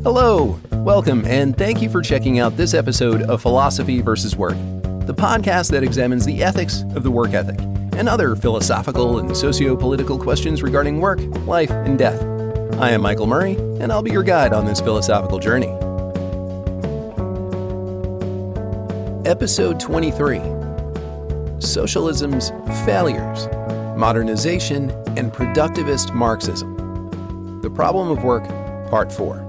Hello, welcome, and thank you for checking out this episode of Philosophy versus Work, the podcast that examines the ethics of the work ethic and other philosophical and socio-political questions regarding work, life, and death. I am Michael Murray, and I'll be your guide on this philosophical journey. Episode 23, Socialism's Failures, Modernization, and Productivist Marxism. The Problem of Work, Part 4.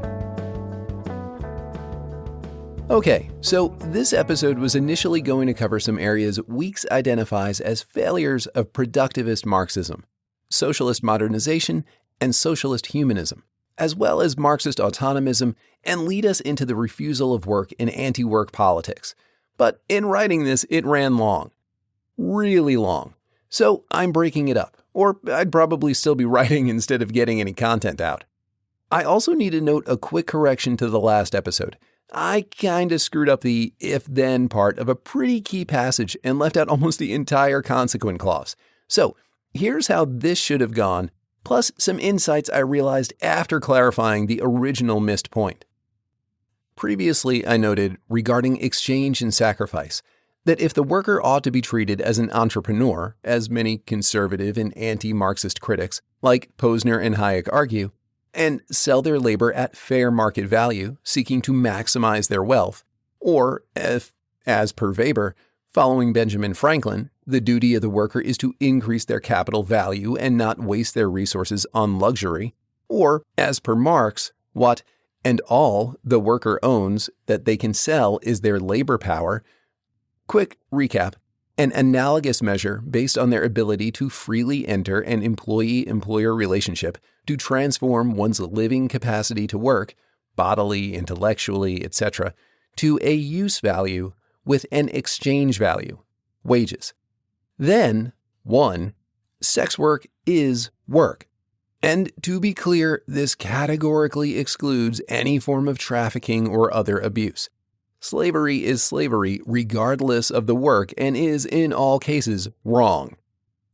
Okay, so this episode was initially going to cover some areas Weeks identifies as failures of productivist Marxism, socialist modernization, and socialist humanism, as well as Marxist autonomism, and lead us into the refusal of work in anti-work politics. But in writing this, it ran long. Really long. So I'm breaking it up, or I'd probably still be writing instead of getting any content out. I also need to note a quick correction to the last episode. I kinda screwed up the if-then part of a pretty key passage and left out almost the entire consequent clause. So here's how this should have gone, plus some insights I realized after clarifying the original missed point. Previously, I noted regarding exchange and sacrifice that if the worker ought to be treated as an entrepreneur, as many conservative and anti-Marxist critics like Posner and Hayek argue, and sell their labor at fair market value, seeking to maximize their wealth, or, if, as per Weber, following Benjamin Franklin, the duty of the worker is to increase their capital value and not waste their resources on luxury, or, as per Marx, what and all the worker owns that they can sell is their labor power. Quick recap. An analogous measure based on their ability to freely enter an employee-employer relationship to transform one's living capacity to work, bodily, intellectually, etc., to a use value with an exchange value, wages. Then, 1. Sex work is work. And to be clear, this categorically excludes any form of trafficking or other abuse. Slavery is slavery regardless of the work and is, in all cases, wrong.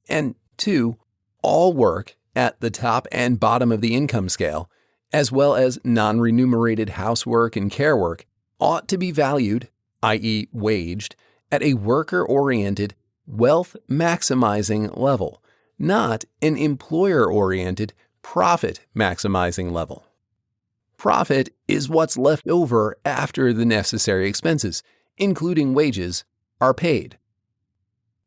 And 2, all work at the top and bottom of the income scale, as well as non-remunerated housework and care work, ought to be valued, i.e. waged, at a worker-oriented, wealth-maximizing level, not an employer-oriented, profit-maximizing level. Profit is what's left over after the necessary expenses, including wages, are paid.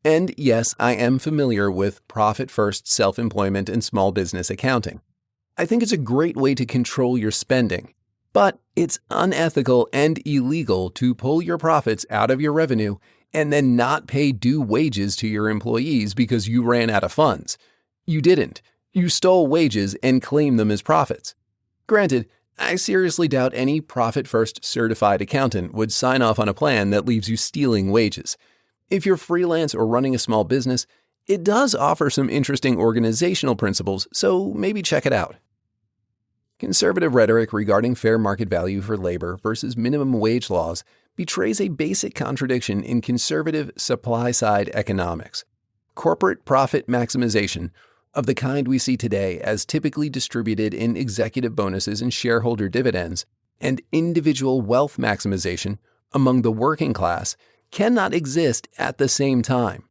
And yes, I am familiar with profit-first self-employment and small business accounting. I think it's a great way to control your spending, but it's unethical and illegal to pull your profits out of your revenue and then not pay due wages to your employees because you ran out of funds. You didn't. You stole wages and claimed them as profits. Granted, I seriously doubt any profit-first certified accountant would sign off on a plan that leaves you stealing wages. If you're freelance or running a small business, it does offer some interesting organizational principles, so maybe check it out. Conservative rhetoric regarding fair market value for labor versus minimum wage laws betrays a basic contradiction in conservative supply-side economics. Corporate profit maximization, of the kind we see today as typically distributed in executive bonuses and shareholder dividends, and individual wealth maximization among the working class cannot exist at the same time.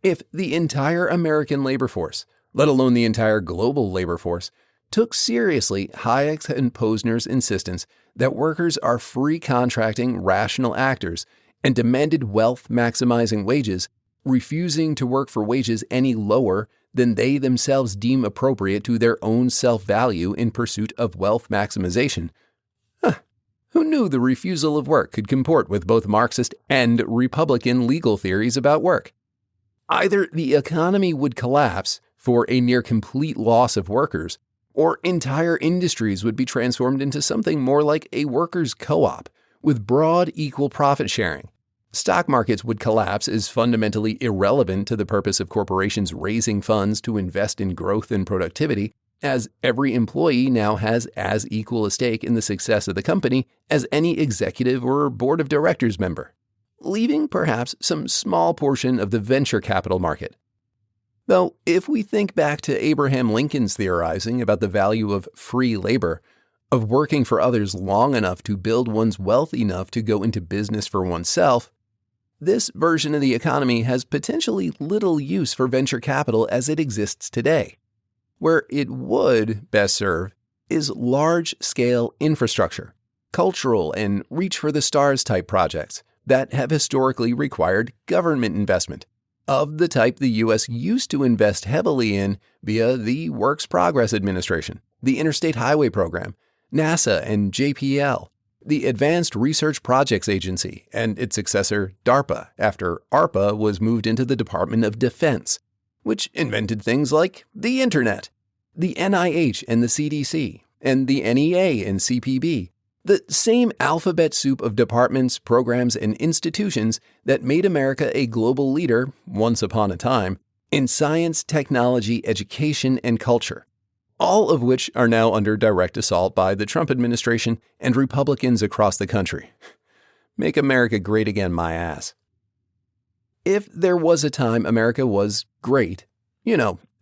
If the entire American labor force, let alone the entire global labor force, took seriously Hayek's and Posner's insistence that workers are free contracting rational actors and demanded wealth maximizing wages, refusing to work for wages any lower than they themselves deem appropriate to their own self-value in pursuit of wealth maximization. Who knew the refusal of work could comport with both Marxist and Republican legal theories about work? Either the economy would collapse for a near complete loss of workers, or entire industries would be transformed into something more like a workers' co-op with broad equal profit sharing. Stock markets would collapse as fundamentally irrelevant to the purpose of corporations raising funds to invest in growth and productivity, as every employee now has as equal a stake in the success of the company as any executive or board of directors member, leaving perhaps some small portion of the venture capital market. Though, if we think back to Abraham Lincoln's theorizing about the value of free labor, of working for others long enough to build one's wealth enough to go into business for oneself, this version of the economy has potentially little use for venture capital as it exists today. Where it would best serve is large-scale infrastructure, cultural and reach-for-the-stars type projects that have historically required government investment, of the type the U.S. used to invest heavily in via the Works Progress Administration, the Interstate Highway Program, NASA and JPL, the Advanced Research Projects Agency, and its successor, DARPA, after ARPA was moved into the Department of Defense, which invented things like the Internet, the NIH and the CDC, and the NEA and CPB, the same alphabet soup of departments, programs, and institutions that made America a global leader, once upon a time, in science, technology, education, and culture, all of which are now under direct assault by the Trump administration and Republicans across the country. Make America great again, my ass. If there was a time America was great,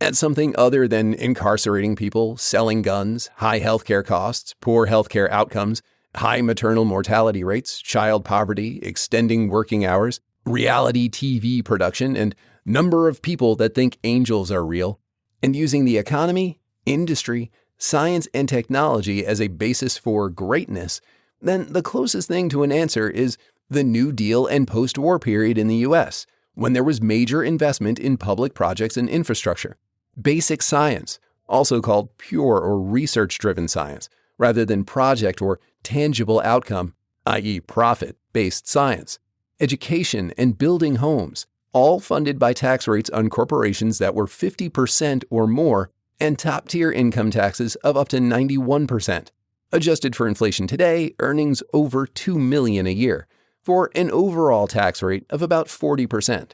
at something other than incarcerating people, selling guns, high healthcare costs, poor healthcare outcomes, high maternal mortality rates, child poverty, extending working hours, reality TV production, and number of people that think angels are real, and using the economy, industry, science, and technology as a basis for greatness, then the closest thing to an answer is the New Deal and post-war period in the U.S., when there was major investment in public projects and infrastructure. Basic science, also called pure or research-driven science, rather than project or tangible outcome, i.e. profit-based science. Education and building homes, all funded by tax rates on corporations that were 50% or more, and top-tier income taxes of up to 91%. Adjusted for inflation today, earnings over $2 million a year, for an overall tax rate of about 40%.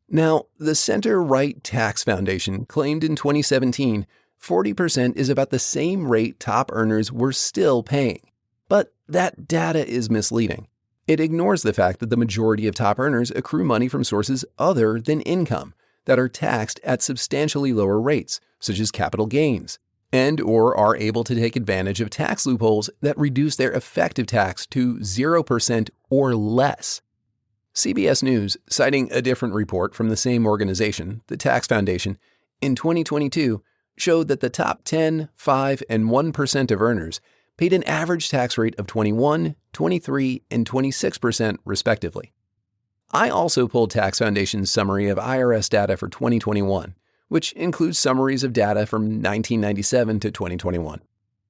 Now, the Center-Right Tax Foundation claimed in 2017 40% is about the same rate top earners were still paying. But that data is misleading. It ignores the fact that the majority of top earners accrue money from sources other than income that are taxed at substantially lower rates, such as capital gains, and or are able to take advantage of tax loopholes that reduce their effective tax to 0% or less. CBS News, citing a different report from the same organization, the Tax Foundation, in 2022, showed that the top 10, 5, and 1% of earners paid an average tax rate of 21, 23, and 26% respectively. I also pulled Tax Foundation's summary of IRS data for 2021, which includes summaries of data from 1997 to 2021,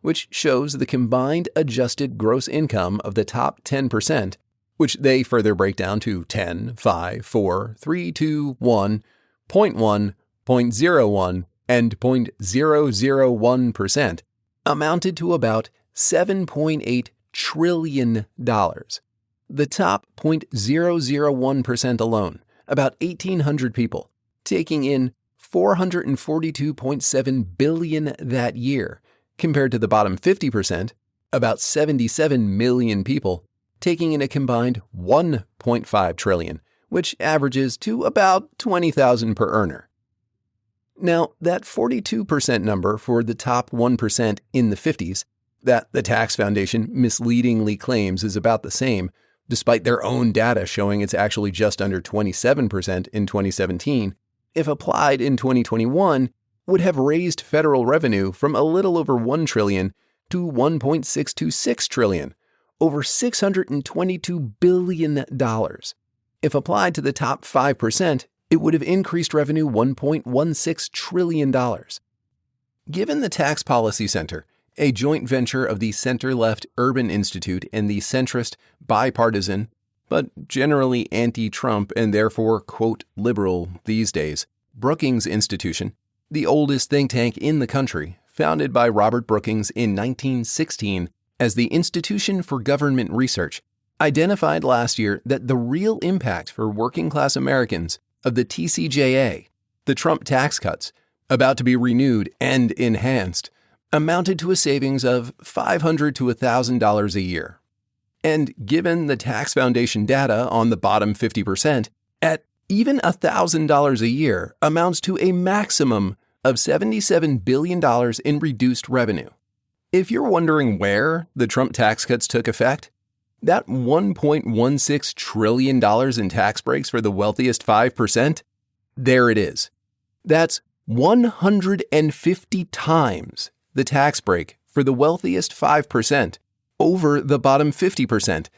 which shows the combined adjusted gross income of the top 10%, which they further break down to 10, 5, 4, 3, 2, 1, 0.1, 0.01, and 0.001%, amounted to about $7.8 trillion. The top 0.001% alone, about 1,800 people, taking in $442.7 billion that year, compared to the bottom 50%, about 77 million people, taking in a combined $1.5 trillion, which averages to about $20,000 per earner. Now, that 42% number for the top 1% in the 50s, that the Tax Foundation misleadingly claims is about the same, despite their own data showing it's actually just under 27% in 2017, if applied in 2021, would have raised federal revenue from a little over $1 trillion to $1.626 trillion, over $622 billion. If applied to the top 5%, it would have increased revenue $1.16 trillion. Given the Tax Policy Center, a joint venture of the center-left Urban Institute and the centrist, bipartisan, but generally anti-Trump and therefore, quote, liberal these days, Brookings Institution, the oldest think tank in the country, founded by Robert Brookings in 1916 as the Institution for Government Research, identified last year that the real impact for working-class Americans of the TCJA, the Trump tax cuts, about to be renewed and enhanced, amounted to a savings of $500 to $1,000 a year. And given the Tax Foundation data on the bottom 50%, at even $1,000 a year amounts to a maximum of $77 billion in reduced revenue. If you're wondering where the Trump tax cuts took effect, that $1.16 trillion in tax breaks for the wealthiest 5%, there it is. That's 150 times the tax break for the wealthiest 5% over the bottom 50%,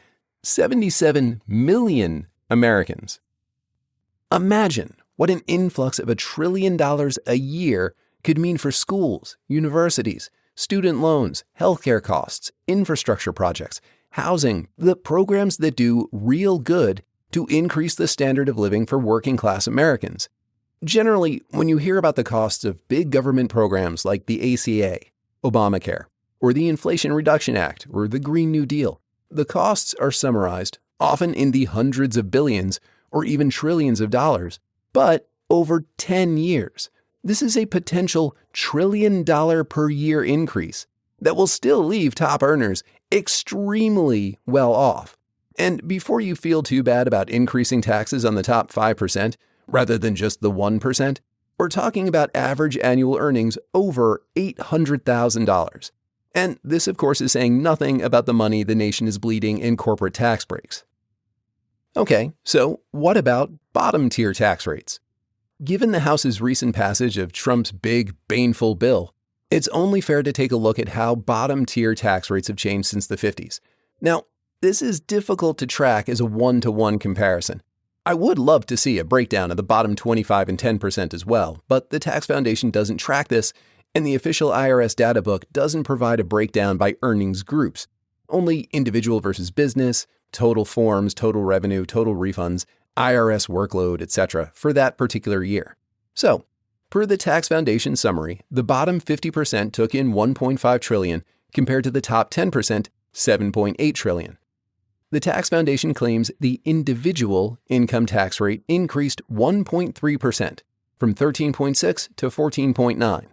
77 million Americans. Imagine what an influx of $1 trillion a year could mean for schools, universities, student loans, healthcare costs, infrastructure projects, housing, the programs that do real good to increase the standard of living for working-class Americans. Generally, when you hear about the costs of big government programs like the ACA, Obamacare, or the Inflation Reduction Act, or the Green New Deal, the costs are summarized, often in the hundreds of billions or even trillions of dollars, but over 10 years. This is a potential $1 trillion per year increase that will still leave top earners extremely well off. And before you feel too bad about increasing taxes on the top 5%, rather than just the 1%, we're talking about average annual earnings over $800,000. And this, of course, is saying nothing about the money the nation is bleeding in corporate tax breaks. Okay, so what about bottom-tier tax rates? Given the House's recent passage of Trump's big, baneful bill, it's only fair to take a look at how bottom-tier tax rates have changed since the 50s. Now, this is difficult to track as a one-to-one comparison. I would love to see a breakdown of the bottom 25 and 10% as well, but the Tax Foundation doesn't track this, and the official IRS data book doesn't provide a breakdown by earnings groups, only individual versus business, total forms, total revenue, total refunds, IRS workload, etc. for that particular year. So, per the Tax Foundation summary, the bottom 50% took in $1.5 trillion compared to the top 10%, $7.8 trillion. The Tax Foundation claims the individual income tax rate increased 1.3% from 13.6 to 14.9.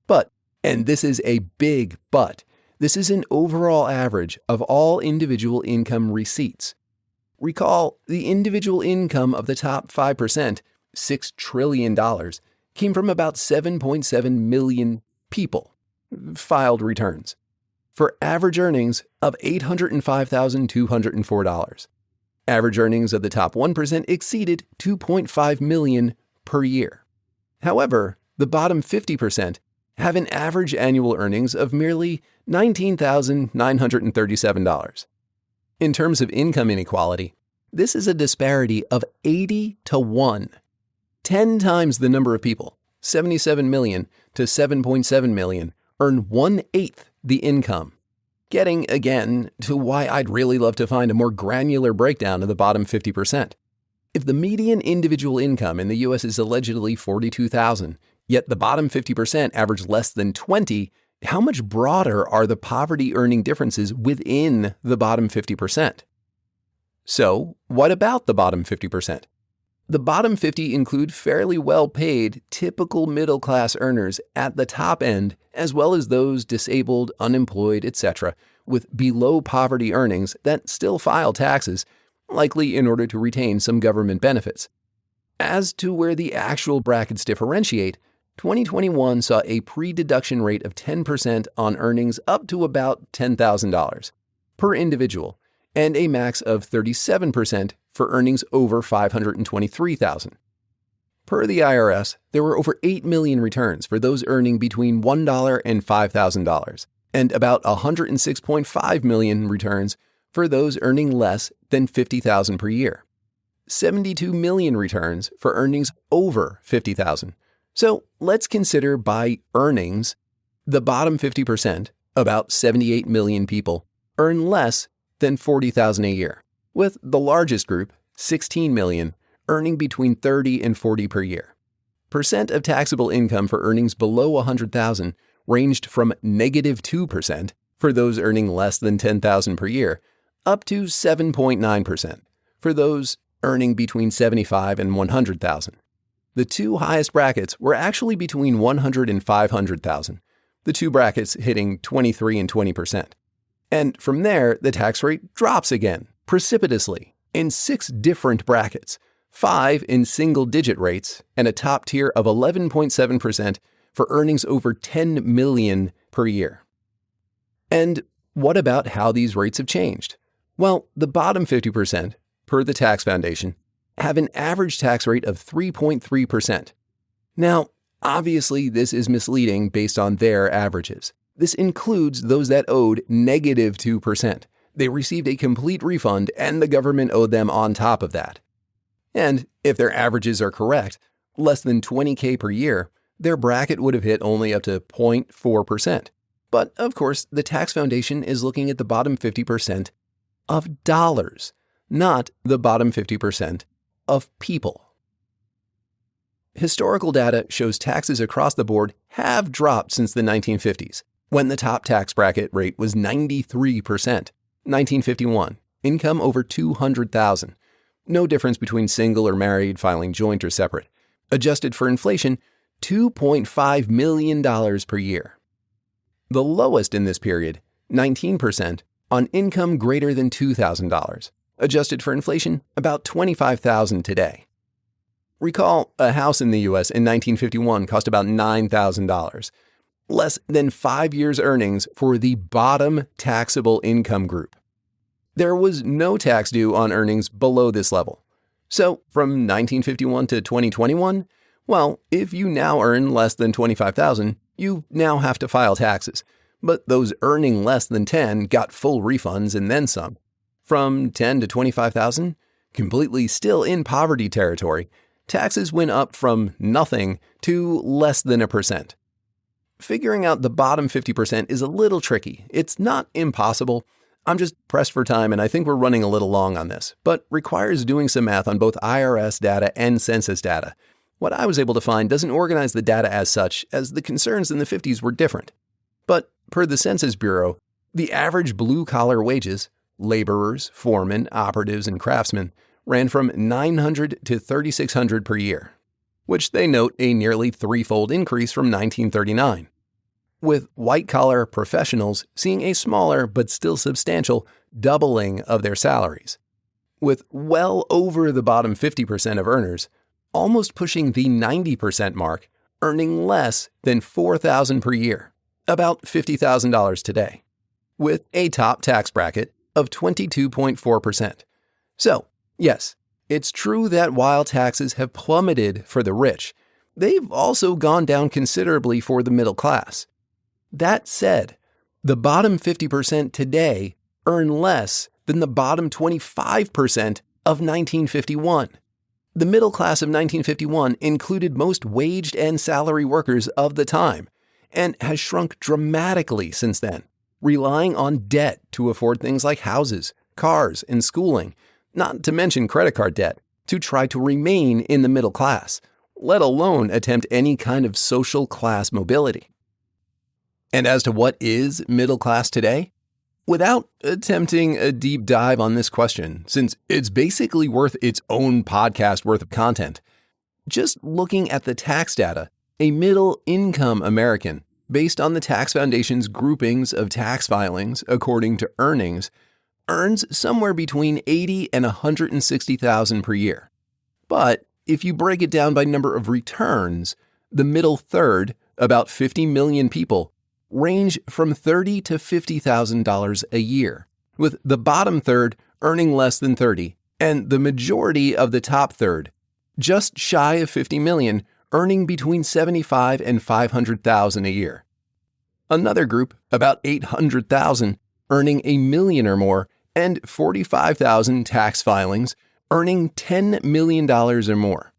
But, and this is a big but, this is an overall average of all individual income receipts. Recall, the individual income of the top 5%, $6 trillion, came from about 7.7 million people, filed returns, for average earnings of $805,204. Average earnings of the top 1% exceeded $2.5 million per year. However, the bottom 50% have an average annual earnings of merely $19,937. In terms of income inequality, this is a disparity of 80 to 1. 10 times the number of people, 77 million to 7.7 million, earn 1/8 the income. Getting, again, to why I'd really love to find a more granular breakdown of the bottom 50%. If the median individual income in the U.S. is allegedly $42,000, yet the bottom 50% average less than $20,000, how much broader are the poverty earning differences within the bottom 50%? So, what about the bottom 50%? The bottom 50 include fairly well-paid, typical middle-class earners at the top end, as well as those disabled, unemployed, etc., with below-poverty earnings that still file taxes, likely in order to retain some government benefits. As to where the actual brackets differentiate, 2021 saw a pre-deduction rate of 10% on earnings up to about $10,000 per individual, and a max of 37% for earnings over $523,000. Per the IRS, there were over 8 million returns for those earning between $1 and $5,000, and about 106.5 million returns for those earning less than $50,000 per year. 72 million returns for earnings over $50,000. So let's consider by earnings, the bottom 50%, about 78 million people, earn less than $40,000 a year, with the largest group, 16 million, earning between $30,000 and $40,000 per year. Percent of taxable income for earnings below $100,000 ranged from -2% for those earning less than $10,000 per year, up to 7.9% for those earning between $75,000 and $100,000. The two highest brackets were actually between $100,000 and $500,000, the two brackets hitting 23% and 20%. And from there, the tax rate drops again, precipitously, in 6 different brackets, 5 in single-digit rates, and a top tier of 11.7% for earnings over $10 million per year. And what about how these rates have changed? Well, the bottom 50%, per the Tax Foundation, have an average tax rate of 3.3%. Now, obviously, this is misleading based on their averages. This includes those that owed negative 2%. They received a complete refund and the government owed them on top of that. And if their averages are correct, less than $20,000 per year, their bracket would have hit only up to 0.4%. But of course, the Tax Foundation is looking at the bottom 50% of dollars, not the bottom 50% of people. Historical data shows taxes across the board have dropped since the 1950s, when the top tax bracket rate was 93%. 1951, income over $200,000. No difference between single or married, filing joint or separate. Adjusted for inflation, $2.5 million per year. The lowest in this period, 19%, on income greater than $2,000. Adjusted for inflation, about $25,000 today. Recall, a house in the U.S. in 1951 cost about $9,000. Less than 5 years' earnings for the bottom taxable income group. There was no tax due on earnings below this level. So, from 1951 to 2021, well, if you now earn less than $25,000, you now have to file taxes. But those earning less than $10,000 got full refunds and then some. From $10,000 to $25,000, completely still in poverty territory, taxes went up from nothing to less than 1%. Figuring out the bottom 50% is a little tricky. It's not impossible. I'm just pressed for time and I think we're running a little long on this, but requires doing some math on both IRS data and census data. What I was able to find doesn't organize the data as such, as the concerns in the 50s were different. But per the Census Bureau, the average blue-collar wages, laborers, foremen, operatives, and craftsmen, ran from $900 to $3,600 per year, which they note a nearly threefold increase from 1939, with white-collar professionals seeing a smaller but still substantial doubling of their salaries, with well over the bottom 50% of earners, almost pushing the 90% mark, earning less than $4,000 per year, about $50,000 today, with a top tax bracket of 22.4%. So, yes, it's true that while taxes have plummeted for the rich, they've also gone down considerably for the middle class. That said, the bottom 50% today earn less than the bottom 25% of 1951. The middle class of 1951 included most waged and salary workers of the time, and has shrunk dramatically since then, relying on debt to afford things like houses, cars, and schooling, not to mention credit card debt, to try to remain in the middle class, let alone attempt any kind of social class mobility. And as to what is middle class today? Without attempting a deep dive on this question, since it's basically worth its own podcast worth of content, just looking at the tax data, a middle-income American, based on the Tax Foundation's groupings of tax filings according to earnings, earns somewhere between $80,000 and $160,000 per year. But if you break it down by number of returns, the middle third, about 50 million people, range from $30,000 to $50,000 a year, with the bottom third earning less than $30,000, and the majority of the top third, just shy of 50 million, earning between $75,000 and $500,000 a year. Another group, about 800,000, earning $1 million or more, and 45,000 tax filings, earning $10 million or more.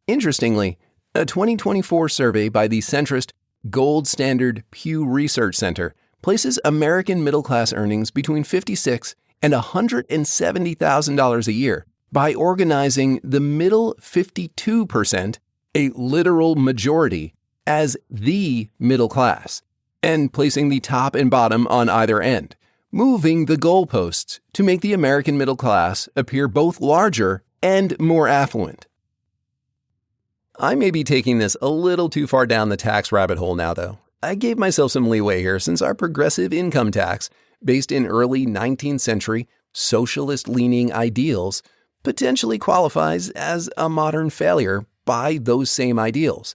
Interestingly, a 2024 survey by the centrist Gold Standard Pew Research Center places American middle-class earnings between $56,000 and $170,000 a year by organizing the middle 52%, a literal majority, as the middle class, and placing the top and bottom on either end, moving the goalposts to make the American middle class appear both larger and more affluent. I may be taking this a little too far down the tax rabbit hole now, though. I gave myself some leeway here since our progressive income tax, based in early 19th century socialist-leaning ideals, potentially qualifies as a modern failure by those same ideals.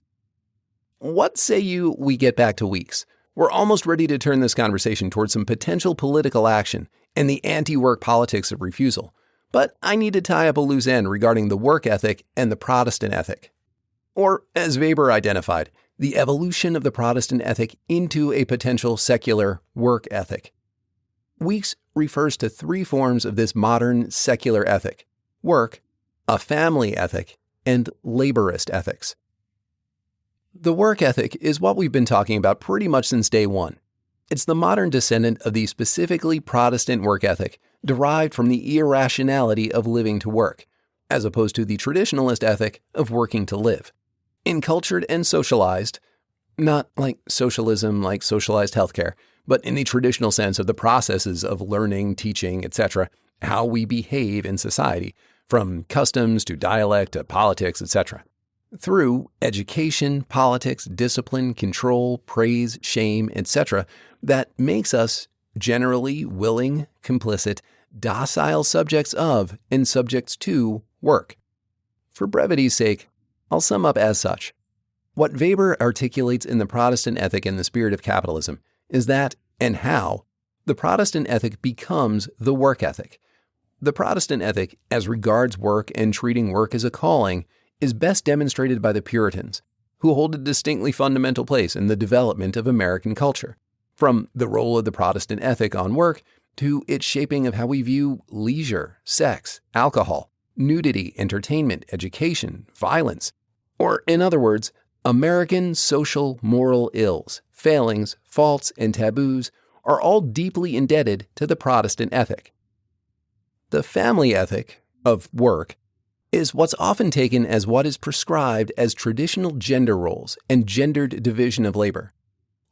What say you we get back to Weeks, We're almost ready to turn this conversation towards some potential political action and the anti-work politics of refusal. But I need to tie up a loose end regarding the work ethic and the Protestant ethic. Or, as Weber identified, the evolution of the Protestant ethic into a potential secular work ethic. Weeks refers to three forms of this modern secular ethic: work, a family ethic, and laborist ethics. The work ethic is what we've been talking about pretty much since day one. It's the modern descendant of the specifically Protestant work ethic, derived from the irrationality of living to work, as opposed to the traditionalist ethic of working to live. Encultured and socialized, not like socialism, like socialized healthcare, but in the traditional sense of the processes of learning, teaching, etc., how we behave in society, from customs to dialect to politics, etc. Through education, politics, discipline, control, praise, shame, etc., that makes us generally willing, complicit, docile subjects of and subjects to work. For brevity's sake, I'll sum up as such. What Weber articulates in the Protestant ethic in the spirit of capitalism is that, and how, the Protestant ethic becomes the work ethic. The Protestant ethic, as regards work and treating work as a calling, is best demonstrated by the Puritans, who hold a distinctly fundamental place in the development of American culture, from the role of the Protestant ethic on work to its shaping of how we view leisure, sex, alcohol, nudity, entertainment, education, violence, or, in other words, American social moral ills, failings, faults, and taboos are all deeply indebted to the Protestant ethic. The family ethic of work is what's often taken as what is prescribed as traditional gender roles and gendered division of labor.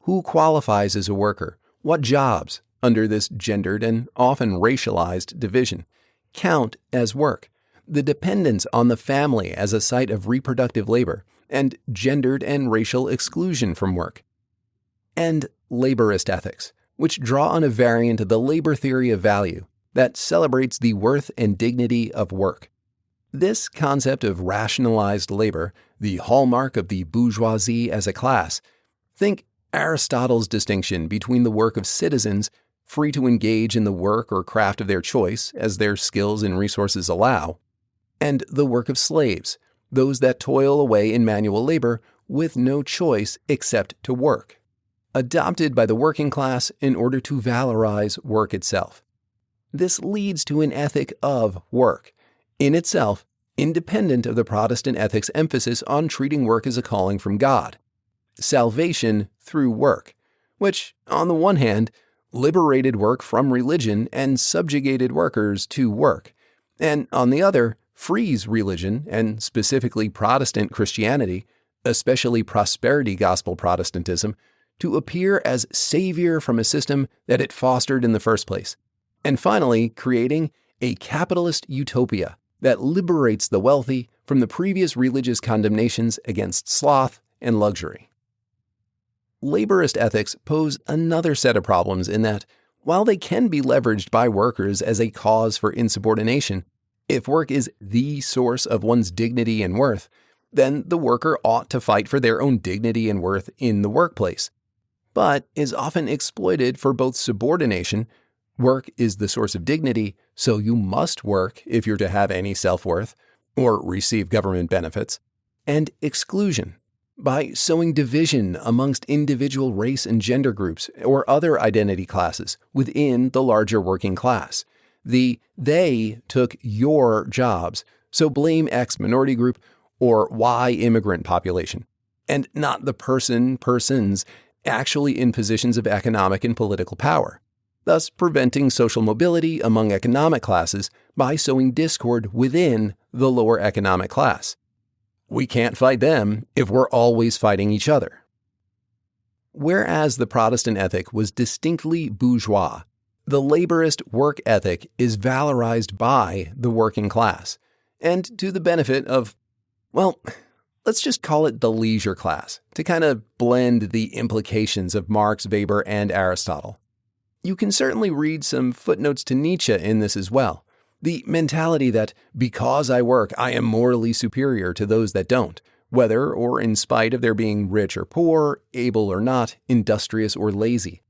Who qualifies as a worker? What jobs, under this gendered and often racialized division, count as work? The dependence on the family as a site of reproductive labor, and gendered and racial exclusion from work. And laborist ethics, which draw on a variant of the labor theory of value that celebrates the worth and dignity of work. This concept of rationalized labor, the hallmark of the bourgeoisie as a class, think Aristotle's distinction between the work of citizens, free to engage in the work or craft of their choice as their skills and resources allow, and the work of slaves, those that toil away in manual labor with no choice except to work, adopted by the working class in order to valorize work itself. This leads to an ethic of work, in itself independent of the Protestant ethic's emphasis on treating work as a calling from God, salvation through work, which, on the one hand, liberated work from religion and subjugated workers to work, and on the other, frees religion, and specifically Protestant Christianity, especially prosperity gospel Protestantism, to appear as savior from a system that it fostered in the first place, and finally creating a capitalist utopia that liberates the wealthy from the previous religious condemnations against sloth and luxury. Laborist ethics pose another set of problems in that, while they can be leveraged by workers as a cause for insubordination, if work is the source of one's dignity and worth, then the worker ought to fight for their own dignity and worth in the workplace, but is often exploited for both subordination — work is the source of dignity, so you must work if you're to have any self-worth or receive government benefits — and exclusion, by sowing division amongst individual race and gender groups or other identity classes within the larger working class. They took your jobs, so blame X minority group or Y immigrant population, and not the persons actually in positions of economic and political power, thus preventing social mobility among economic classes by sowing discord within the lower economic class. We can't fight them if we're always fighting each other. Whereas the Protestant ethic was distinctly bourgeois, the laborist work ethic is valorized by the working class, and to the benefit of, well, let's just call it the leisure class, to kind of blend the implications of Marx, Weber, and Aristotle. You can certainly read some footnotes to Nietzsche in this as well. The mentality that because I work, I am morally superior to those that don't, whether or in spite of their being rich or poor, able or not, industrious or lazy.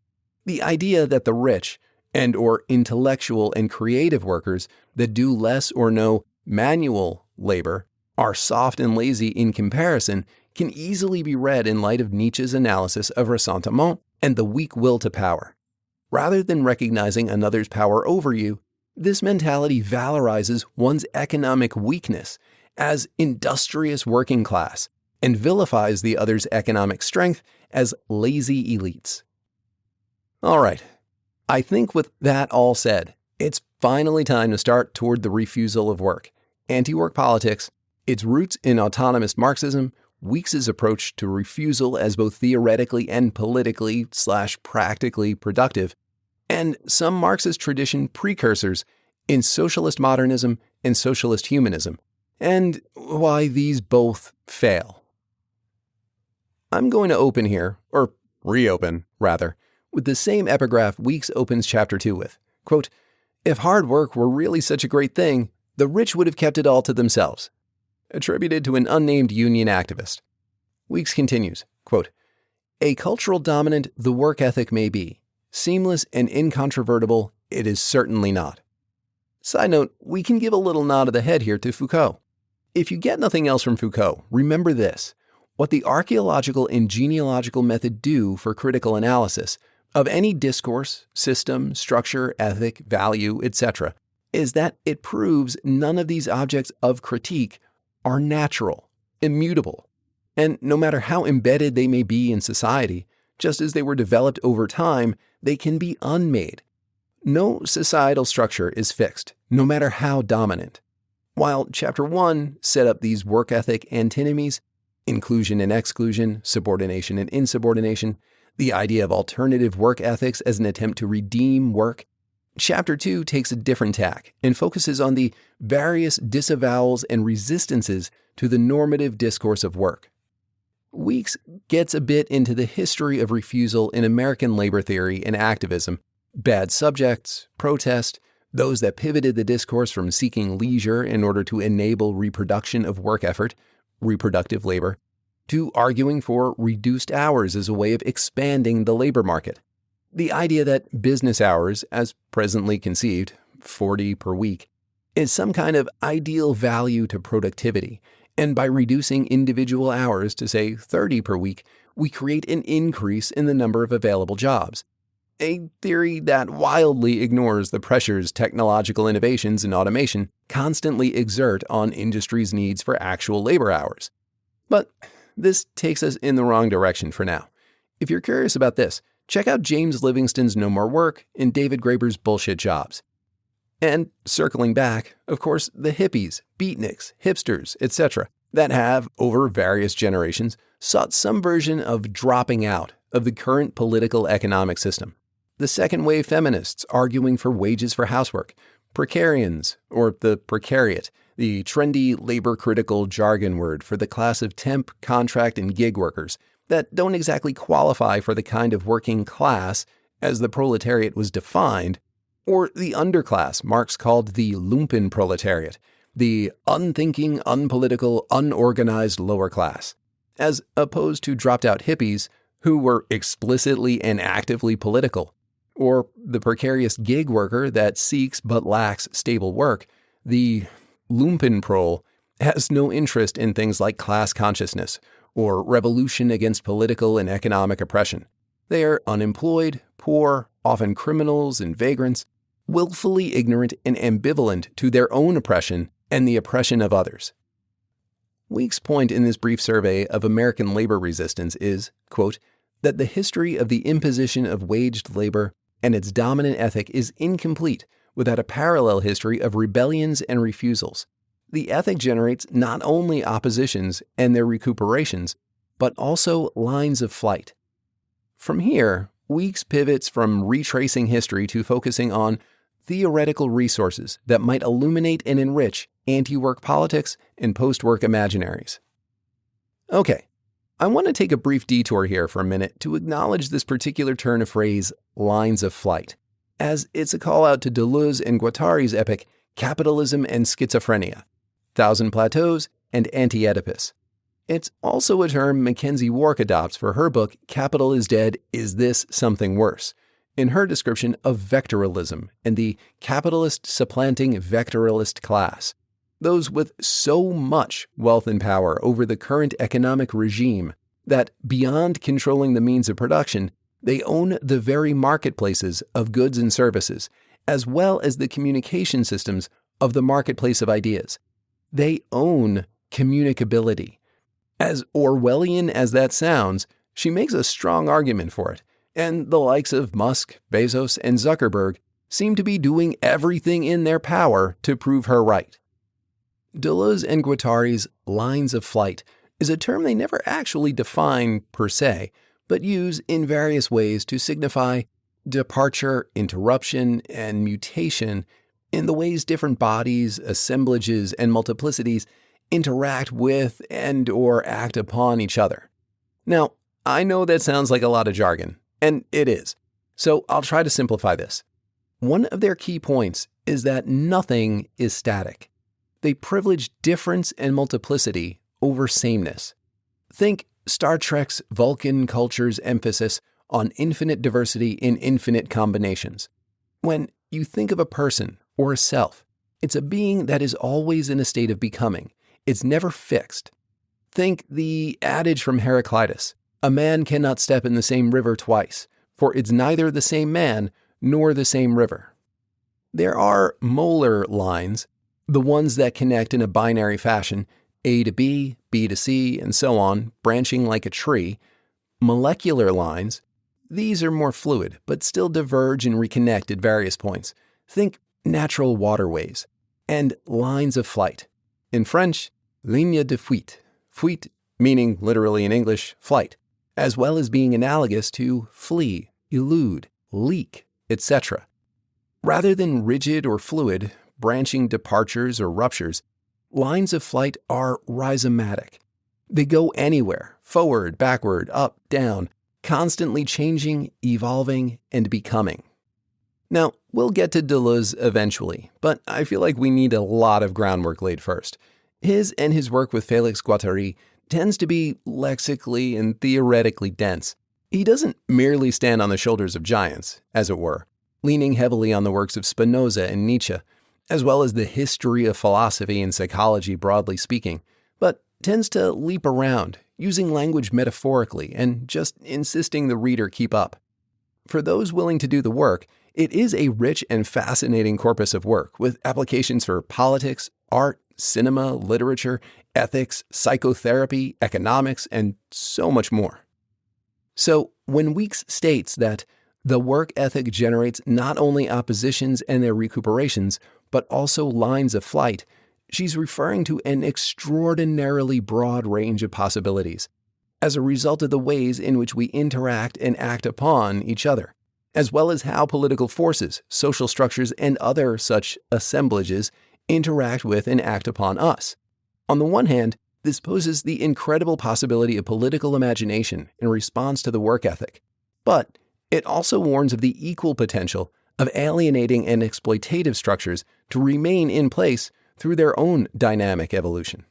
The idea that the rich and or intellectual and creative workers that do less or no manual labor are soft and lazy in comparison can easily be read in light of Nietzsche's analysis of ressentiment and the weak will to power. Rather than recognizing another's power over you, this mentality valorizes one's economic weakness as industrious working class and vilifies the other's economic strength as lazy elites. All right, I think with that all said, it's finally time to start toward the refusal of work. Anti-work politics, its roots in autonomous Marxism, Weeks's approach to refusal as both theoretically and politically/practically productive, and some Marxist tradition precursors in socialist modernism and socialist humanism, and why these both fail. I'm going to open here, or reopen, rather, with the same epigraph Weeks opens chapter 2 with. Quote, "If hard work were really such a great thing, the rich would have kept it all to themselves." Attributed to an unnamed union activist. Weeks continues, quote, "A cultural dominant the work ethic may be. Seamless and incontrovertible, it is certainly not." Side note, we can give a little nod of the head here to Foucault. If you get nothing else from Foucault, remember this. What the archaeological and genealogical method do for critical analysis of any discourse, system, structure, ethic, value, etc., is that it proves none of these objects of critique are natural, immutable, and no matter how embedded they may be in society, just as they were developed over time, they can be unmade. No societal structure is fixed, no matter how dominant. While Chapter 1 set up these work ethic antinomies, inclusion and exclusion, subordination and insubordination, the idea of alternative work ethics as an attempt to redeem work, Chapter 2 takes a different tack and focuses on the various disavowals and resistances to the normative discourse of work. Weeks gets a bit into the history of refusal in American labor theory and activism, bad subjects, protest, those that pivoted the discourse from seeking leisure in order to enable reproduction of work effort, reproductive labor, to arguing for reduced hours as a way of expanding the labor market. The idea that business hours, as presently conceived, 40 per week, is some kind of ideal value to productivity, and by reducing individual hours to, say, 30 per week, we create an increase in the number of available jobs. A theory that wildly ignores the pressures technological innovations and automation constantly exert on industry's needs for actual labor hours. But this takes us in the wrong direction for now. If you're curious about this, check out James Livingston's No More Work and David Graeber's Bullshit Jobs. And circling back, of course, the hippies, beatniks, hipsters, etc., that have, over various generations, sought some version of dropping out of the current political economic system. The second-wave feminists arguing for wages for housework, precarians, or the precariat, the trendy labor-critical jargon word for the class of temp, contract, and gig workers that don't exactly qualify for the kind of working class as the proletariat was defined, or the underclass Marx called the lumpen proletariat, the unthinking, unpolitical, unorganized lower class, as opposed to dropped-out hippies who were explicitly and actively political, or the precarious gig worker that seeks but lacks stable work. The lumpenprol has no interest in things like class consciousness or revolution against political and economic oppression. They are unemployed, poor, often criminals and vagrants, willfully ignorant and ambivalent to their own oppression and the oppression of others. Weeks' point in this brief survey of American labor resistance is, quote, that the history of the imposition of waged labor and its dominant ethic is incomplete without a parallel history of rebellions and refusals. The ethic generates not only oppositions and their recuperations, but also lines of flight. From here, Weeks pivots from retracing history to focusing on theoretical resources that might illuminate and enrich anti-work politics and post-work imaginaries. Okay, I want to take a brief detour here for a minute to acknowledge this particular turn of phrase, lines of flight, as it's a call out to Deleuze and Guattari's epic Capitalism and Schizophrenia, Thousand Plateaus and Anti-Oedipus. It's also a term Mackenzie Wark adopts for her book, Capital is Dead, Is This Something Worse?, in her description of vectoralism and the capitalist supplanting vectoralist class, those with so much wealth and power over the current economic regime that beyond controlling the means of production, they own the very marketplaces of goods and services, as well as the communication systems of the marketplace of ideas. They own communicability. As Orwellian as that sounds, she makes a strong argument for it, and the likes of Musk, Bezos, and Zuckerberg seem to be doing everything in their power to prove her right. Deleuze and Guattari's lines of flight is a term they never actually define per se, but use in various ways to signify departure, interruption, and mutation in the ways different bodies, assemblages, and multiplicities interact with and or act upon each other. Now, I know that sounds like a lot of jargon, and it is, so I'll try to simplify this. One of their key points is that nothing is static. They privilege difference and multiplicity over sameness. Think Star Trek's Vulcan culture's emphasis on infinite diversity in infinite combinations. When you think of a person or a self, it's a being that is always in a state of becoming. It's never fixed. Think the adage from Heraclitus, a man cannot step in the same river twice, for it's neither the same man nor the same river. There are molar lines, the ones that connect in a binary fashion, A to B, B to C, and so on, branching like a tree. Molecular lines, these are more fluid, but still diverge and reconnect at various points. Think natural waterways. And lines of flight. In French, ligne de fuite. Fuite meaning literally in English, flight, as well as being analogous to flee, elude, leak, etc. Rather than rigid or fluid, branching departures or ruptures, lines of flight are rhizomatic. They go anywhere, forward, backward, up, down, constantly changing, evolving, and becoming. Now, we'll get to Deleuze eventually, but I feel like we need a lot of groundwork laid first. His and his work with Félix Guattari tends to be lexically and theoretically dense. He doesn't merely stand on the shoulders of giants, as it were, leaning heavily on the works of Spinoza and Nietzsche, as well as the history of philosophy and psychology broadly speaking, but tends to leap around, using language metaphorically and just insisting the reader keep up. For those willing to do the work, it is a rich and fascinating corpus of work with applications for politics, art, cinema, literature, ethics, psychotherapy, economics, and so much more. So, when Weeks states that the work ethic generates not only oppositions and their recuperations, but also lines of flight, she's referring to an extraordinarily broad range of possibilities as a result of the ways in which we interact and act upon each other, as well as how political forces, social structures, and other such assemblages interact with and act upon us. On the one hand, this poses the incredible possibility of political imagination in response to the work ethic, but it also warns of the equal potential of alienating and exploitative structures to remain in place through their own dynamic evolution.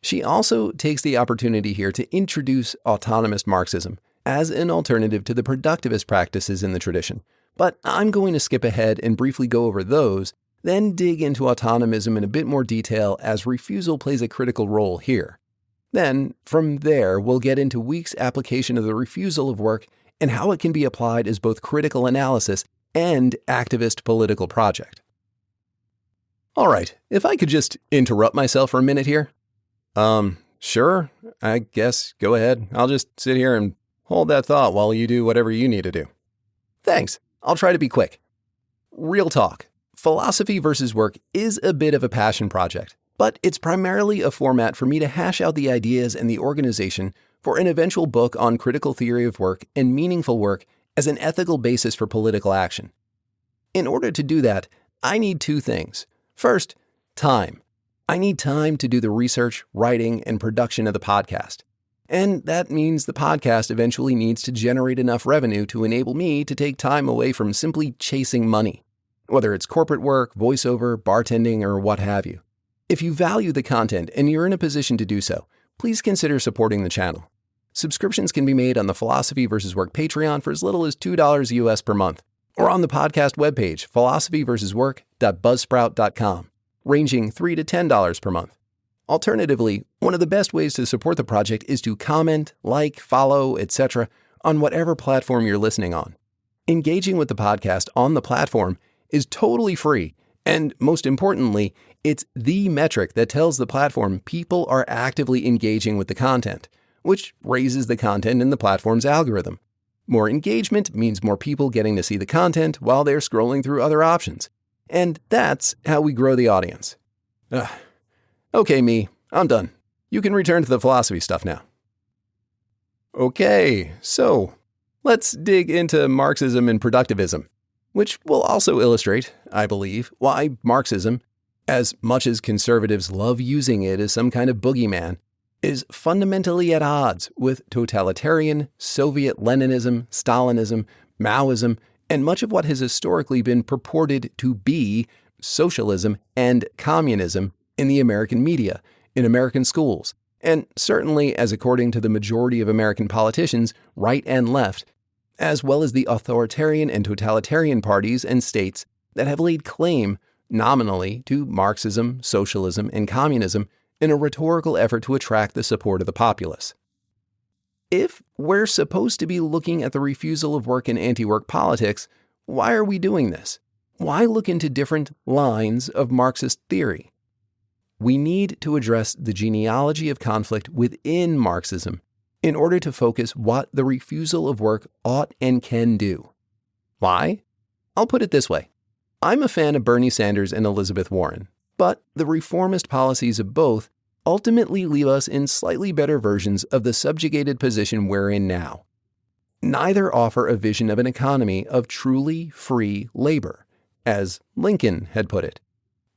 She also takes the opportunity here to introduce autonomist Marxism as an alternative to the productivist practices in the tradition, but I'm going to skip ahead and briefly go over those, then dig into autonomism in a bit more detail as refusal plays a critical role here. Then, from there, we'll get into Weeks' application of the refusal of work and how it can be applied as both critical analysis and activist political project. All right, if I could just interrupt myself for a minute here. Sure, I guess go ahead. I'll just sit here and hold that thought while you do whatever you need to do. Thanks, I'll try to be quick. Real talk, philosophy versus work is a bit of a passion project, but it's primarily a format for me to hash out the ideas and the organization for an eventual book on critical theory of work and meaningful work as an ethical basis for political action. In order to do that, I need two things. First, time. I need time to do the research, writing, and production of the podcast. And that means the podcast eventually needs to generate enough revenue to enable me to take time away from simply chasing money, whether it's corporate work, voiceover, bartending, or what have you. If you value the content and you're in a position to do so, please consider supporting the channel. Subscriptions can be made on the Philosophy vs. Work Patreon for as little as $2 US per month, or on the podcast webpage, philosophyvswork.buzzsprout.com, ranging $3 to $10 per month. Alternatively, one of the best ways to support the project is to comment, like, follow, etc. on whatever platform you're listening on. Engaging with the podcast on the platform is totally free, and most importantly, it's the metric that tells the platform people are actively engaging with the content, which raises the content in the platform's algorithm. More engagement means more people getting to see the content while they're scrolling through other options. And that's how we grow the audience. Okay, me, I'm done. You can return to the philosophy stuff now. Okay, so let's dig into Marxism and productivism, which will also illustrate, I believe, why Marxism, as much as conservatives love using it as some kind of boogeyman, is fundamentally at odds with totalitarian, Soviet Leninism, Stalinism, Maoism, and much of what has historically been purported to be socialism and communism in the American media, in American schools, and certainly as according to the majority of American politicians, right and left, as well as the authoritarian and totalitarian parties and states that have laid claim, nominally, to Marxism, socialism, and communism in a rhetorical effort to attract the support of the populace. If we're supposed to be looking at the refusal of work and anti-work politics, why are we doing this? Why look into different lines of Marxist theory? We need to address the genealogy of conflict within Marxism in order to focus what the refusal of work ought and can do. Why? I'll put it this way. I'm a fan of Bernie Sanders and Elizabeth Warren, but the reformist policies of both ultimately leave us in slightly better versions of the subjugated position we're in now. Neither offer a vision of an economy of truly free labor, as Lincoln had put it.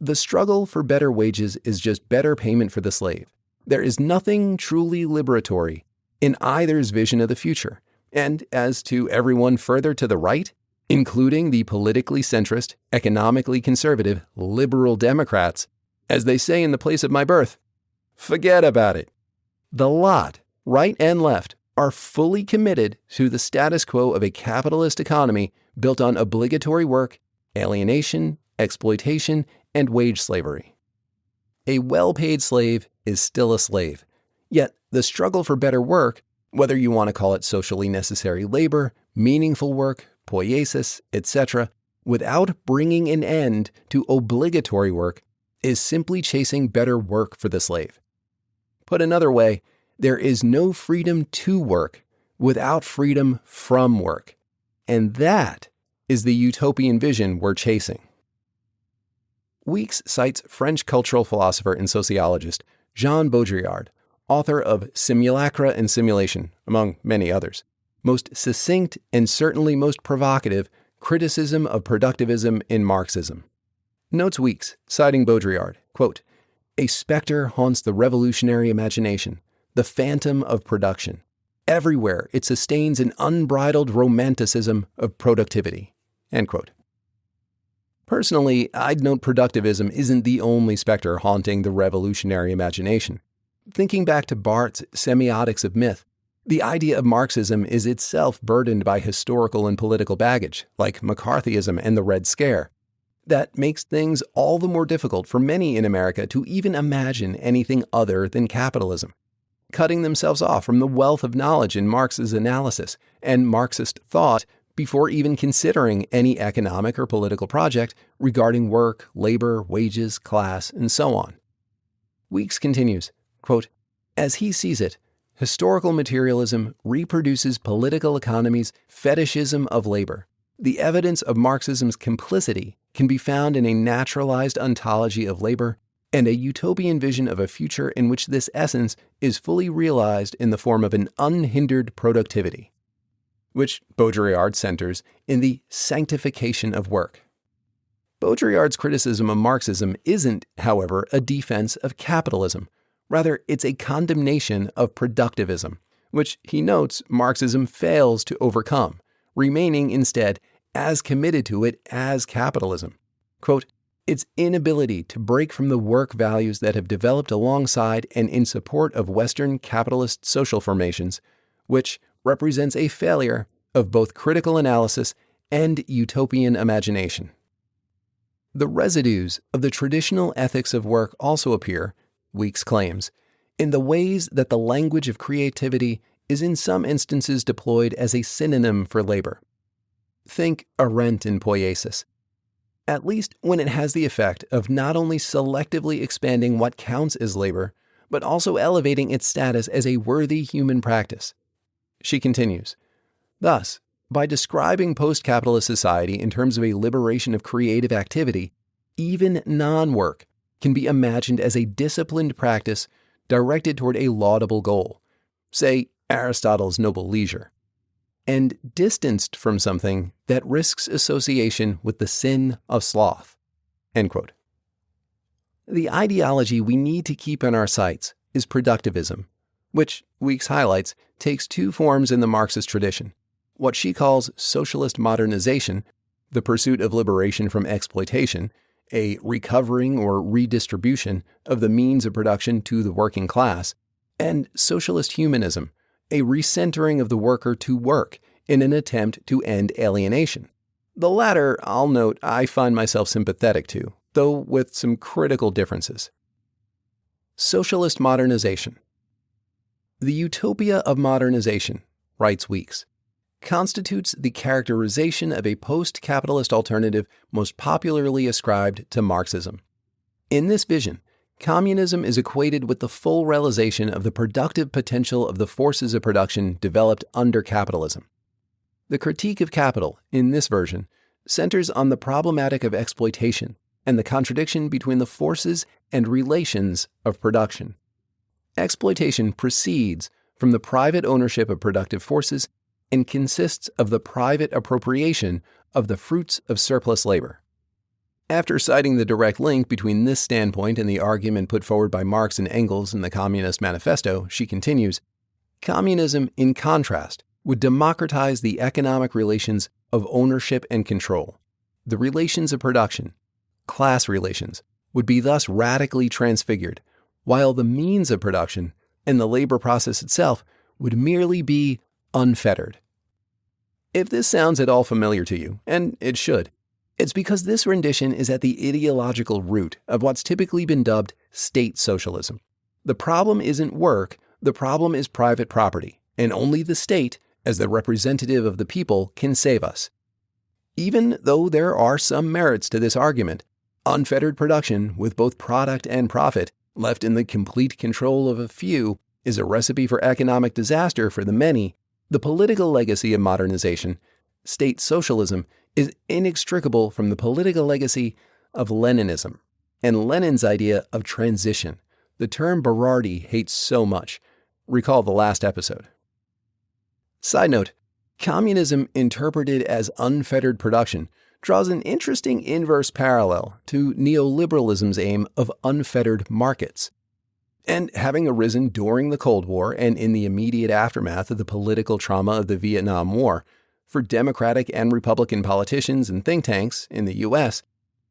The struggle for better wages is just better payment for the slave. There is nothing truly liberatory in either's vision of the future. And as to everyone further to the right, including the politically centrist, economically conservative, liberal Democrats, as they say in the place of my birth, forget about it. The lot, right and left, are fully committed to the status quo of a capitalist economy built on obligatory work, alienation, exploitation, and wage slavery. A well-paid slave is still a slave, yet the struggle for better work, whether you want to call it socially necessary labor, meaningful work, poiesis, etc., without bringing an end to obligatory work, is simply chasing better work for the slave. Put another way, there is no freedom to work without freedom from work, and that is the utopian vision we're chasing. Weeks cites French cultural philosopher and sociologist Jean Baudrillard, author of Simulacra and Simulation, among many others, most succinct and certainly most provocative criticism of productivism in Marxism. Notes Weeks, citing Baudrillard, quote, "A specter haunts the revolutionary imagination, the phantom of production. Everywhere it sustains an unbridled romanticism of productivity." End quote. Personally, I'd note productivism isn't the only specter haunting the revolutionary imagination. Thinking back to Barth's Semiotics of Myth, the idea of Marxism is itself burdened by historical and political baggage, like McCarthyism and the Red Scare. That makes things all the more difficult for many in America to even imagine anything other than capitalism, cutting themselves off from the wealth of knowledge in Marx's analysis and Marxist thought before even considering any economic or political project regarding work, labor, wages, class, and so on. Weeks continues, quote, "As he sees it, historical materialism reproduces political economy's fetishism of labor. The evidence of Marxism's complicity can be found in a naturalized ontology of labor and a utopian vision of a future in which this essence is fully realized in the form of an unhindered productivity," which Baudrillard centers in the sanctification of work. Baudrillard's criticism of Marxism isn't, however, a defense of capitalism. Rather, it's a condemnation of productivism, which he notes Marxism fails to overcome, remaining instead as committed to it as capitalism. Quote, its inability to break from the work values that have developed alongside and in support of Western capitalist social formations, which represents a failure of both critical analysis and utopian imagination. The residues of the traditional ethics of work also appear, Weeks claims, in the ways that the language of creativity is in some instances deployed as a synonym for labor. Think arent in poiesis. At least when it has the effect of not only selectively expanding what counts as labor, but also elevating its status as a worthy human practice. She continues, thus, by describing post-capitalist society in terms of a liberation of creative activity, even non-work can be imagined as a disciplined practice directed toward a laudable goal, say Aristotle's noble leisure, and distanced from something that risks association with the sin of sloth. End quote. The ideology we need to keep in our sights is productivism, which, Weeks highlights, takes two forms in the Marxist tradition: what she calls socialist modernization, the pursuit of liberation from exploitation, a recovering or redistribution of the means of production to the working class, and socialist humanism, a recentering of the worker to work in an attempt to end alienation. The latter, I'll note, I find myself sympathetic to, though with some critical differences. Socialist modernization. The utopia of modernization, writes Weeks, constitutes the characterization of a post-capitalist alternative most popularly ascribed to Marxism. In this vision, communism is equated with the full realization of the productive potential of the forces of production developed under capitalism. The critique of capital, in this version, centers on the problematic of exploitation and the contradiction between the forces and relations of production. Exploitation proceeds from the private ownership of productive forces and consists of the private appropriation of the fruits of surplus labor. After citing the direct link between this standpoint and the argument put forward by Marx and Engels in the Communist Manifesto, she continues, communism, in contrast, would democratize the economic relations of ownership and control. The relations of production, class relations, would be thus radically transfigured, while the means of production and the labor process itself would merely be unfettered. If this sounds at all familiar to you, and it should, it's because this rendition is at the ideological root of what's typically been dubbed state socialism. The problem isn't work, the problem is private property, and only the state, as the representative of the people, can save us. Even though there are some merits to this argument, unfettered production with both product and profit, left in the complete control of a few, is a recipe for economic disaster for the many. The political legacy of modernization, state socialism, is inextricable from the political legacy of Leninism and Lenin's idea of transition, the term Berardi hates so much. Recall the last episode. Side note, communism interpreted as unfettered production draws an interesting inverse parallel to neoliberalism's aim of unfettered markets. And having arisen during the Cold War and in the immediate aftermath of the political trauma of the Vietnam War, for Democratic and Republican politicians and think tanks in the U.S.,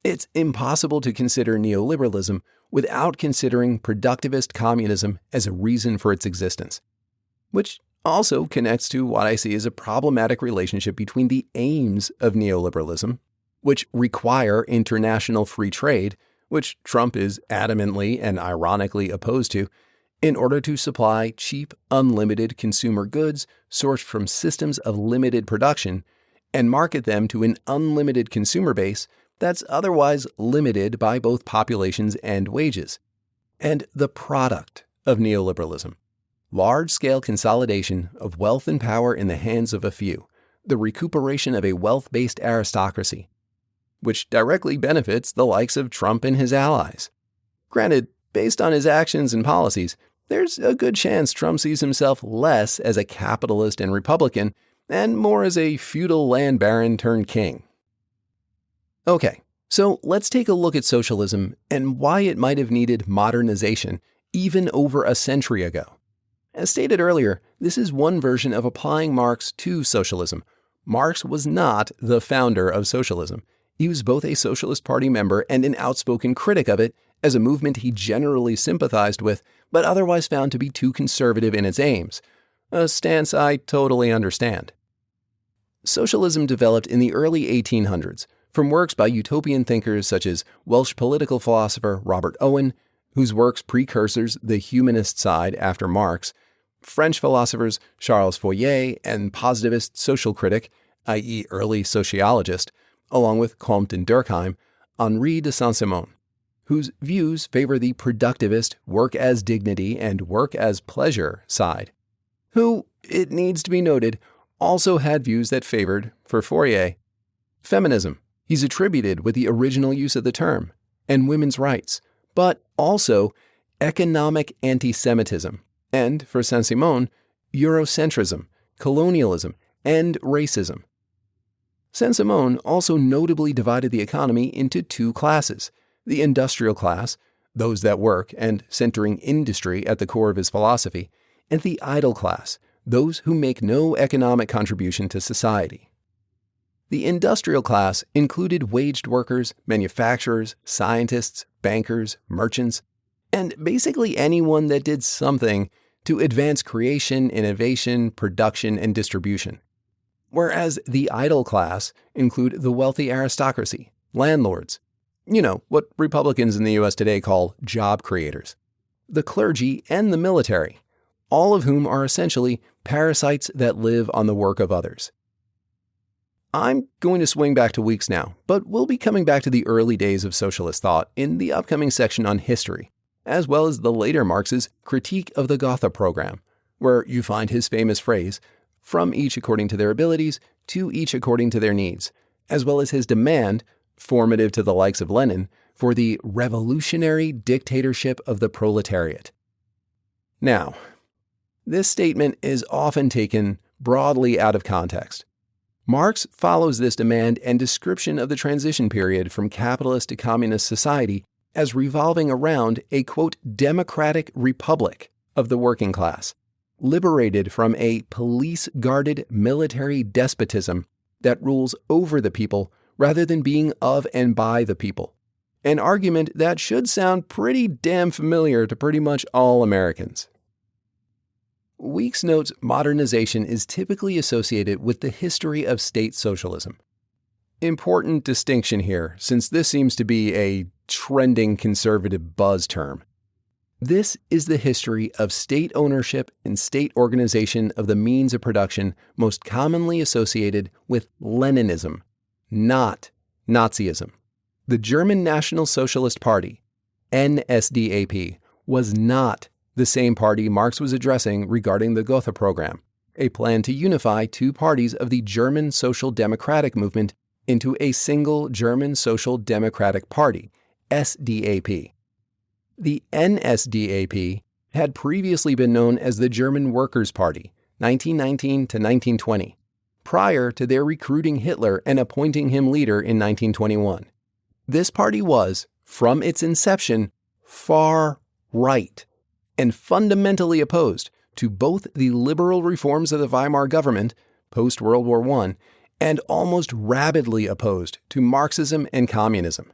it's impossible to consider neoliberalism without considering productivist communism as a reason for its existence, which also connects to what I see as a problematic relationship between the aims of neoliberalism, which require international free trade, which Trump is adamantly and ironically opposed to, in order to supply cheap, unlimited consumer goods sourced from systems of limited production and market them to an unlimited consumer base that's otherwise limited by both populations and wages. And the product of neoliberalism, large-scale consolidation of wealth and power in the hands of a few, the recuperation of a wealth-based aristocracy, which directly benefits the likes of Trump and his allies. Granted, based on his actions and policies, there's a good chance Trump sees himself less as a capitalist and Republican and more as a feudal land baron turned king. Okay, so let's take a look at socialism and why it might have needed modernization even over a century ago. As stated earlier, this is one version of applying Marx to socialism. Marx was not the founder of socialism. He was both a Socialist Party member and an outspoken critic of it as a movement he generally sympathized with, but otherwise found to be too conservative in its aims, a stance I totally understand. Socialism developed in the early 1800s from works by utopian thinkers such as Welsh political philosopher Robert Owen, whose works precursors the humanist side after Marx, French philosophers Charles Fourier and positivist social critic, i.e. early sociologist, along with Comte and Durkheim, Henri de Saint-Simon, whose views favor the productivist work as dignity and work as pleasure side, who, it needs to be noted, also had views that favored, for Fourier, feminism. He's attributed with the original use of the term, and women's rights, but also economic anti-Semitism, and, for Saint-Simon, Eurocentrism, colonialism, and racism. Saint-Simon also notably divided the economy into two classes, the industrial class, those that work and centering industry at the core of his philosophy, and the idle class, those who make no economic contribution to society. The industrial class included waged workers, manufacturers, scientists, bankers, merchants, and basically anyone that did something to advance creation, innovation, production, and distribution. Whereas the idle class include the wealthy aristocracy, landlords, what Republicans in the U.S. today call job creators, the clergy, and the military, all of whom are essentially parasites that live on the work of others. I'm going to swing back to Weeks now, but we'll be coming back to the early days of socialist thought in the upcoming section on history, as well as the later Marx's critique of the Gotha program, where you find his famous phrase, from each according to their abilities, to each according to their needs, as well as his demand, formative to the likes of Lenin, for the revolutionary dictatorship of the proletariat. Now, this statement is often taken broadly out of context. Marx follows this demand and description of the transition period from capitalist to communist society as revolving around a, quote, democratic republic of the working class, liberated from a police-guarded military despotism that rules over the people rather than being of and by the people, an argument that should sound pretty damn familiar to pretty much all Americans. Weeks notes modernization is typically associated with the history of state socialism. Important distinction here, since this seems to be a trending conservative buzz term. This is the history of state ownership and state organization of the means of production most commonly associated with Leninism, not Nazism. The German National Socialist Party, NSDAP, was not the same party Marx was addressing regarding the Gotha program, a plan to unify two parties of the German Social Democratic movement into a single German Social Democratic Party, SDAP. The NSDAP had previously been known as the German Workers' Party, 1919 to 1920, prior to their recruiting Hitler and appointing him leader in 1921. This party was, from its inception, far right and fundamentally opposed to both the liberal reforms of the Weimar government, post-World War I, and almost rabidly opposed to Marxism and communism.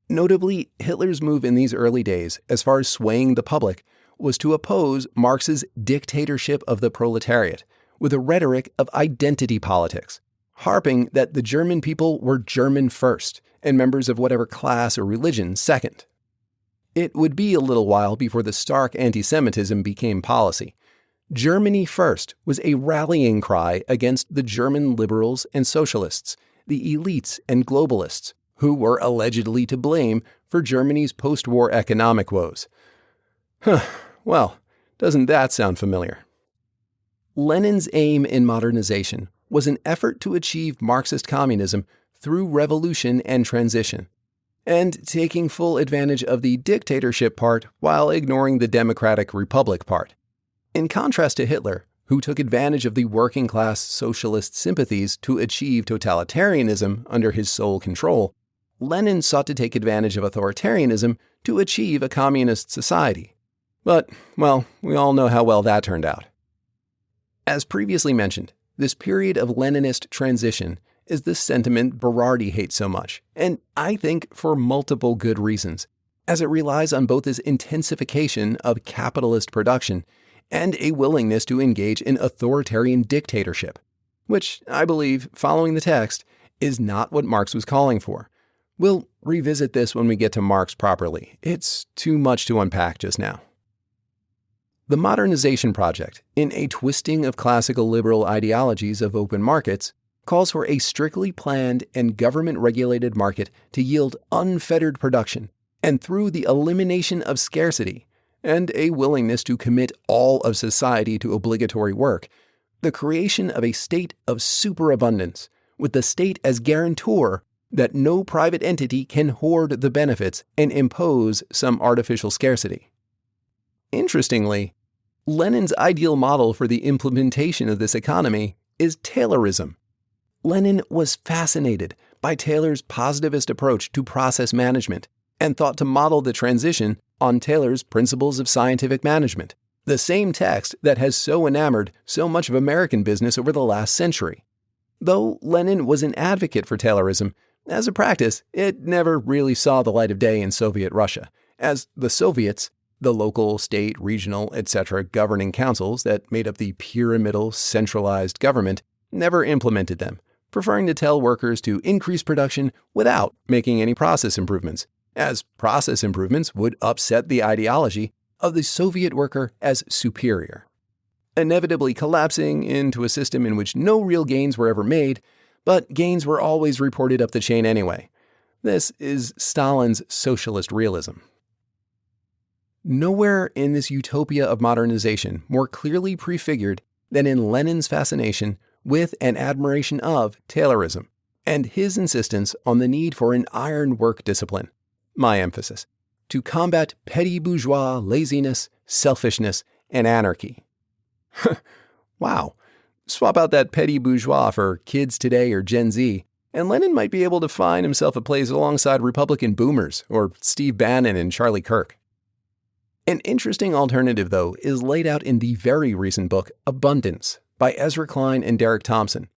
Notably, Hitler's move in these early days, as far as swaying the public, was to oppose Marx's dictatorship of the proletariat with a rhetoric of identity politics, harping that the German people were German first and members of whatever class or religion second. It would be a little while before the stark anti-Semitism became policy. Germany first was a rallying cry against the German liberals and socialists, the elites and globalists, who were allegedly to blame for Germany's post-war economic woes. Well, doesn't that sound familiar? Lenin's aim in modernization was an effort to achieve Marxist communism through revolution and transition, and taking full advantage of the dictatorship part while ignoring the democratic republic part. In contrast to Hitler, who took advantage of the working-class socialist sympathies to achieve totalitarianism under his sole control, Lenin sought to take advantage of authoritarianism to achieve a communist society. But, well, we all know how well that turned out. As previously mentioned, this period of Leninist transition is the sentiment Berardi hates so much, and I think for multiple good reasons, as it relies on both this intensification of capitalist production and a willingness to engage in authoritarian dictatorship, which I believe, following the text, is not what Marx was calling for. We'll revisit this when we get to Marx properly. It's too much to unpack just now. The Modernization project, in a twisting of classical liberal ideologies of open markets, calls for a strictly planned and government-regulated market to yield unfettered production, and through the elimination of scarcity, and a willingness to commit all of society to obligatory work, the creation of a state of superabundance, with the state as guarantor that no private entity can hoard the benefits and impose some artificial scarcity. Interestingly, Lenin's ideal model for the implementation of this economy is Taylorism. Lenin was fascinated by Taylor's positivist approach to process management and thought to model the transition on Taylor's Principles of Scientific Management, the same text that has so enamored so much of American business over the last century. Though Lenin was an advocate for Taylorism, as a practice, it never really saw the light of day in Soviet Russia, as the Soviets, the local, state, regional, etc. governing councils that made up the pyramidal, centralized government, never implemented them, preferring to tell workers to increase production without making any process improvements, as process improvements would upset the ideology of the Soviet worker as superior, inevitably collapsing into a system in which no real gains were ever made, but gains were always reported up the chain anyway. This is Stalin's socialist realism. Nowhere in this utopia of modernization more clearly prefigured than in Lenin's fascination with and admiration of Taylorism, and his insistence on the need for an iron work discipline, my emphasis, to combat petty bourgeois laziness, selfishness, and anarchy. Wow. Swap out that petty bourgeois for kids today or Gen Z, and Lenin might be able to find himself a place alongside Republican boomers or Steve Bannon and Charlie Kirk. An interesting alternative, though, is laid out in the very recent book Abundance by Ezra Klein and Derek Thompson.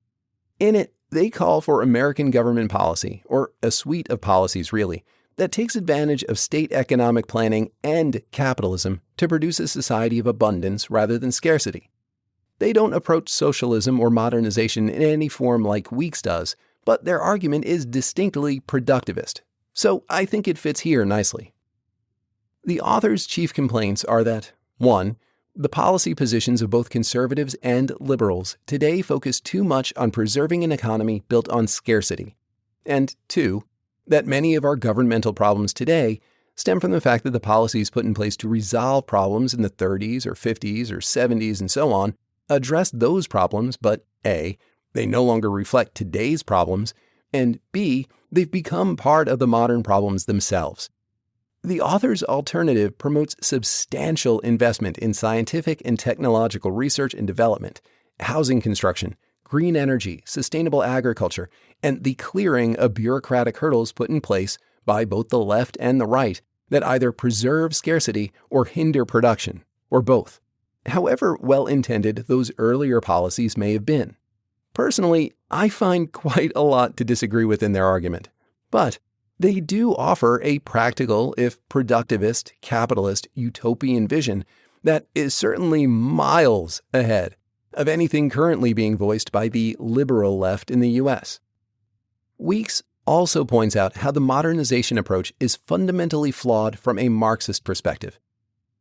In it, they call for American government policy, or a suite of policies really, that takes advantage of state economic planning and capitalism to produce a society of abundance rather than scarcity. They don't approach socialism or modernization in any form like Weeks does, but their argument is distinctly productivist, so I think it fits here nicely. The author's chief complaints are that, 1. The policy positions of both conservatives and liberals today focus too much on preserving an economy built on scarcity, and 2. That many of our governmental problems today stem from the fact that the policies put in place to resolve problems in the 30s or 50s or 70s and so on address those problems, but A, they no longer reflect today's problems, and B, they've become part of the modern problems themselves. The author's alternative promotes substantial investment in scientific and technological research and development, housing construction, green energy, sustainable agriculture, and the clearing of bureaucratic hurdles put in place by both the left and the right that either preserve scarcity or hinder production, or both, however well-intended those earlier policies may have been. Personally, I find quite a lot to disagree with in their argument, but they do offer a practical, if productivist, capitalist, utopian vision that is certainly miles ahead of anything currently being voiced by the liberal left in the U.S. Weeks also points out how the modernization approach is fundamentally flawed from a Marxist perspective.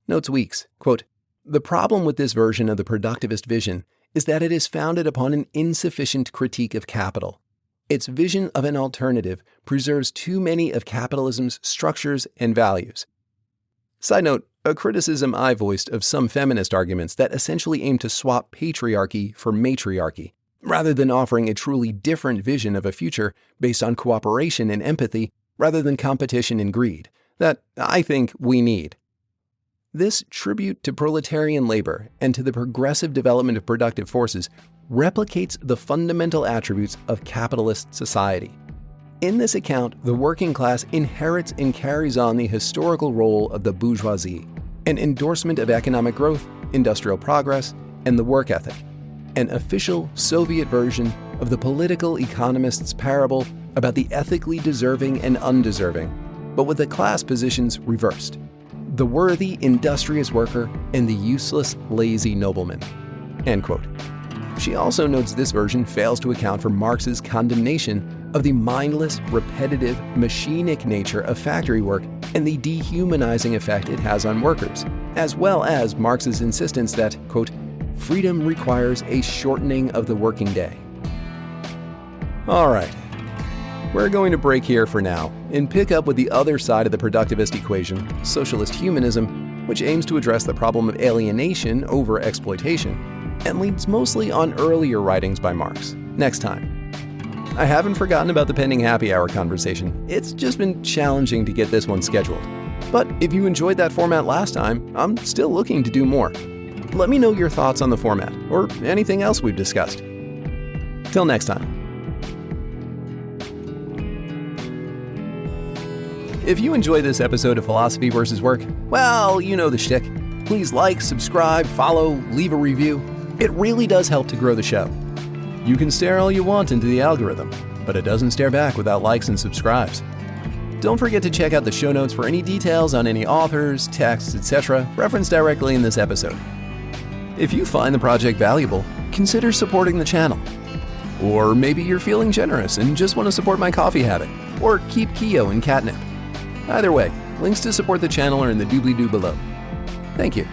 Notes Weeks, quote, "The problem with this version of the productivist vision is that it is founded upon an insufficient critique of capital. Its vision of an alternative preserves too many of capitalism's structures and values." Side note, a criticism I voiced of some feminist arguments that essentially aim to swap patriarchy for matriarchy, rather than offering a truly different vision of a future based on cooperation and empathy rather than competition and greed, that I think we need. This tribute to proletarian labor and to the progressive development of productive forces replicates the fundamental attributes of capitalist society. In this account, the working class inherits and carries on the historical role of the bourgeoisie, an endorsement of economic growth, industrial progress, and the work ethic, an official Soviet version of the political economist's parable about the ethically deserving and undeserving, but with the class positions reversed: the worthy, industrious worker and the useless, lazy nobleman." End quote. She also notes this version fails to account for Marx's condemnation of the mindless, repetitive, machinic nature of factory work and the dehumanizing effect it has on workers, as well as Marx's insistence that, quote, "freedom requires a shortening of the working day." All right, we're going to break here for now and pick up with the other side of the productivist equation, socialist humanism, which aims to address the problem of alienation over exploitation and leans mostly on earlier writings by Marx, next time. I haven't forgotten about the pending happy hour conversation. It's just been challenging to get this one scheduled. But if you enjoyed that format last time, I'm still looking to do more. Let me know your thoughts on the format or anything else we've discussed. Till next time. If you enjoyed this episode of Philosophy vs. Work, well, you know the shtick. Please like, subscribe, follow, leave a review. It really does help to grow the show. You can stare all you want into the algorithm, but it doesn't stare back without likes and subscribes. Don't forget to check out the show notes for any details on any authors, texts, etc. referenced directly in this episode. If you find the project valuable, consider supporting the channel. Or maybe you're feeling generous and just want to support my coffee habit, or keep Keo and catnip. Either way, links to support the channel are in the doobly-doo below. Thank you.